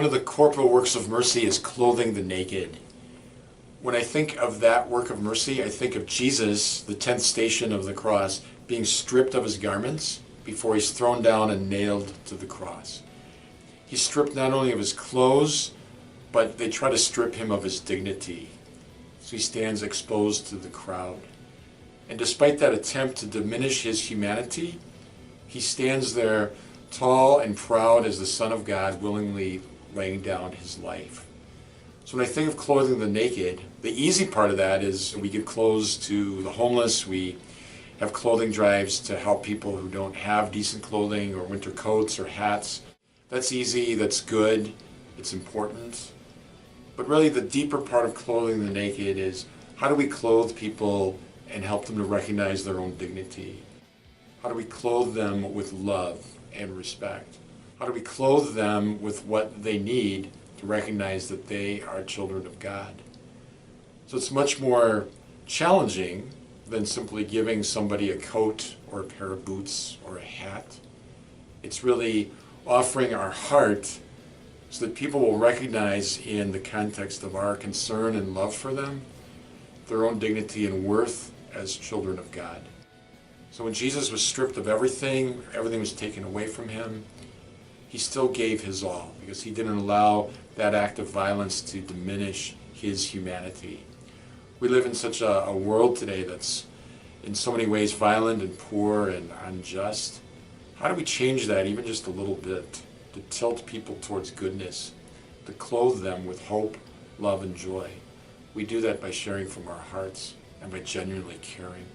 One of the corporal works of mercy is clothing the naked. When I think of that work of mercy, I think of Jesus, the 10th station of the cross, being stripped of his garments before he's thrown down and nailed to the cross. He's stripped not only of his clothes, but they try to strip him of his dignity. So he stands exposed to the crowd. And despite that attempt to diminish his humanity, he stands there tall and proud as the Son of God, willingly laying down his life. So when I think of clothing the naked, the easy part of that is we give clothes to the homeless. We have clothing drives to help people who don't have decent clothing or winter coats or hats. That's easy, that's good, it's important. But really the deeper part of clothing the naked is how do we clothe people and help them to recognize their own dignity? How do we clothe them with love and respect? How do we clothe them with what they need to recognize that they are children of God? So it's much more challenging than simply giving somebody a coat or a pair of boots or a hat. It's really offering our heart so that people will recognize in the context of our concern and love for them their own dignity and worth as children of God. So when Jesus was stripped of everything was taken away from him, he still gave his all because he didn't allow that act of violence to diminish his humanity. We live in such a world today that's in so many ways violent and poor and unjust. How do we change that even just a little bit to tilt people towards goodness, to clothe them with hope, love, and joy? We do that by sharing from our hearts and by genuinely caring.